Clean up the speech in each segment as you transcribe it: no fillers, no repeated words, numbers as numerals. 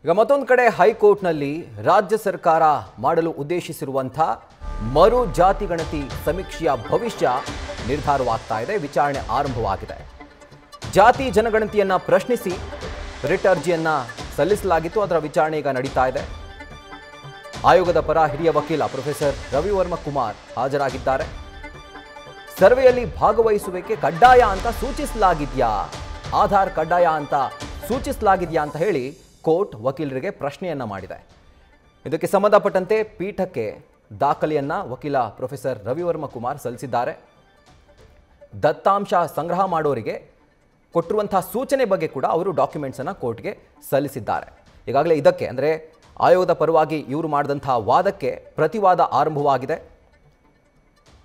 ಈಗ ಮತ್ತೊಂದು ಕಡೆ ಹೈಕೋರ್ಟ್ನಲ್ಲಿ ರಾಜ್ಯ ಸರ್ಕಾರ ಮಾಡಲು ಉದ್ದೇಶಿಸಿರುವಂಥ ಮರು ಜಾತಿ ಗಣತಿ ಸಮೀಕ್ಷೆಯ ಭವಿಷ್ಯ ನಿರ್ಧಾರವಾಗ್ತಾ ಇದೆ. ವಿಚಾರಣೆ ಆರಂಭವಾಗಿದೆ. ಜಾತಿ ಜನಗಣತಿಯನ್ನ ಪ್ರಶ್ನಿಸಿ ರಿಟ್ ಅರ್ಜಿಯನ್ನ ಸಲ್ಲಿಸಲಾಗಿತ್ತು. ಅದರ ವಿಚಾರಣೆ ಈಗ ನಡೀತಾ ಇದೆ. ಆಯೋಗದ ಪರ ಹಿರಿಯ ವಕೀಲ ಪ್ರೊಫೆಸರ್ ರವಿವರ್ಮ ಕುಮಾರ್ ಹಾಜರಾಗಿದ್ದಾರೆ. ಸರ್ವೆಯಲ್ಲಿ ಭಾಗವಹಿಸುವಿಕೆ ಕಡ್ಡಾಯ ಅಂತ ಸೂಚಿಸಲಾಗಿದೆಯಾ, ಆಧಾರ್ ಕಡ್ಡಾಯ ಅಂತ ಸೂಚಿಸಲಾಗಿದೆಯಾ ಅಂತ ಹೇಳಿ ಕೋರ್ಟ್ ವಕೀಲರಿಗೆ ಪ್ರಶ್ನೆಯನ್ನ ಮಾಡಿದೆ. ಇದಕ್ಕೆ ಸಂಬಂಧಪಟ್ಟಂತೆ ಪೀಠಕ್ಕೆ ದಾಖಲೆಯನ್ನ ವಕೀಲ ಪ್ರೊಫೆಸರ್ ರವಿವರ್ಮ ಕುಮಾರ್ ಸಲ್ಲಿಸಿದ್ದಾರೆ. ದತ್ತಾಂಶ ಸಂಗ್ರಹ ಮಾಡೋರಿಗೆ ಕೊಟ್ಟಿರುವಂತಹ ಸೂಚನೆ ಬಗ್ಗೆ ಕೂಡ ಅವರು ಡಾಕ್ಯುಮೆಂಟ್ಸ್ ಅನ್ನು ಕೋರ್ಟ್ಗೆ ಸಲ್ಲಿಸಿದ್ದಾರೆ. ಈಗಾಗಲೇ ಇದಕ್ಕೆ ಅಂದರೆ ಆಯೋಗದ ಪರವಾಗಿ ಇವರು ಮಾಡಿದಂತಹ ವಾದಕ್ಕೆ ಪ್ರತಿವಾದ ಆರಂಭವಾಗಿದೆ.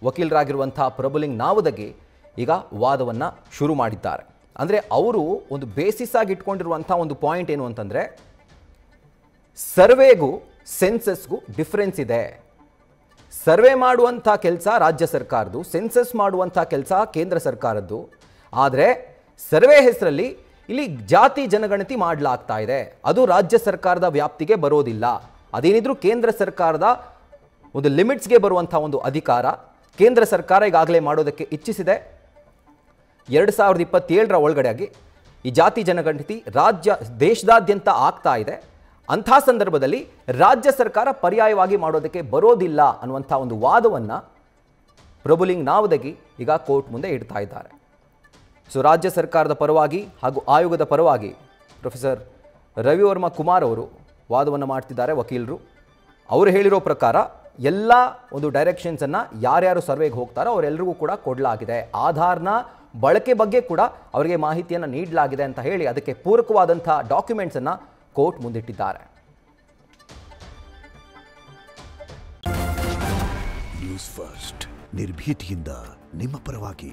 ವಕೀಲರಾಗಿರುವಂತಹ ಪ್ರಭುಲಿಂಗ್ ನಾವದಗಿ ಈಗ ವಾದವನ್ನು ಶುರು ಮಾಡಿದ್ದಾರೆ. ಅಂದರೆ ಅವರು ಒಂದು ಬೇಸಿಸ್ ಆಗಿ ಇಟ್ಕೊಂಡಿರುವಂಥ ಒಂದು ಪಾಯಿಂಟ್ ಏನು ಅಂತಂದರೆ, ಸರ್ವೆಗೂ ಸೆನ್ಸಸ್ಗೂ ಡಿಫ್ರೆನ್ಸ್ ಇದೆ. ಸರ್ವೆ ಮಾಡುವಂಥ ಕೆಲಸ ರಾಜ್ಯ ಸರ್ಕಾರದ್ದು, ಸೆನ್ಸಸ್ ಮಾಡುವಂಥ ಕೆಲಸ ಕೇಂದ್ರ ಸರ್ಕಾರದ್ದು. ಆದರೆ ಸರ್ವೆ ಹೆಸರಲ್ಲಿ ಇಲ್ಲಿ ಜಾತಿ ಜನಗಣತಿ ಮಾಡಲಾಗ್ತಾ ಇದೆ. ಅದು ರಾಜ್ಯ ಸರ್ಕಾರದ ವ್ಯಾಪ್ತಿಗೆ ಬರೋದಿಲ್ಲ. ಅದೇನಿದ್ರೂ ಕೇಂದ್ರ ಸರ್ಕಾರದ ಒಂದು ಲಿಮಿಟ್ಸ್ಗೆ ಬರುವಂಥ ಒಂದು ಅಧಿಕಾರ ಕೇಂದ್ರ ಸರ್ಕಾರ ಈಗಾಗಲೇ ಮಾಡೋದಕ್ಕೆ ಇಚ್ಛಿಸಿದೆ. 2027ರ ಒಳಗಡೆಯಾಗಿ ಈ ಜಾತಿ ಜನಗಣತಿ ದೇಶದಾದ್ಯಂತ ಆಗ್ತಾ ಇದೆ. ಅಂಥ ಸಂದರ್ಭದಲ್ಲಿ ರಾಜ್ಯ ಸರ್ಕಾರ ಪರ್ಯಾಯವಾಗಿ ಮಾಡೋದಕ್ಕೆ ಬರೋದಿಲ್ಲ ಅನ್ನುವಂಥ ಒಂದು ವಾದವನ್ನು ಪ್ರಭುಲಿಂಗ್ ನಾವದಗಿ ಈಗ ಕೋರ್ಟ್ ಮುಂದೆ ಇಡ್ತಾ ಇದ್ದಾರೆ. ಸೊ ರಾಜ್ಯ ಸರ್ಕಾರದ ಪರವಾಗಿ ಹಾಗೂ ಆಯೋಗದ ಪರವಾಗಿ ಪ್ರೊಫೆಸರ್ ರವಿವರ್ಮ ಕುಮಾರ್ ಅವರು ವಾದವನ್ನು ಮಾಡ್ತಿದ್ದಾರೆ. ವಕೀಲರು ಅವರು ಹೇಳಿರೋ ಪ್ರಕಾರ ಎಲ್ಲ ಒಂದು ಡೈರೆಕ್ಷನ್ಸನ್ನು ಯಾರ್ಯಾರು ಸರ್ವೆಗೆ ಹೋಗ್ತಾರೋ ಅವರೆಲ್ಲರಿಗೂ ಕೂಡ ಕೊಡಲಾಗಿದೆ. ಆಧಾರ್ನ ಬಳಕೆ ಬಗ್ಗೆ ಕೂಡ ಅವರಿಗೆ ಮಾಹಿತಿಯನ್ನು ನೀಡಲಾಗಿದೆ ಅಂತ ಹೇಳಿ ಅದಕ್ಕೆ ಪೂರಕವಾದಂಥ ಡಾಕ್ಯುಮೆಂಟ್ಸನ್ನು ಕೋರ್ಟ್ ಮುಂದಿಟ್ಟಿದ್ದಾರೆ. ನ್ಯೂಸ್ ಫಸ್ಟ್ ನಿರ್ಭೀತಿಯಿಂದ ನಿಮ್ಮ ಪರವಾಗಿ.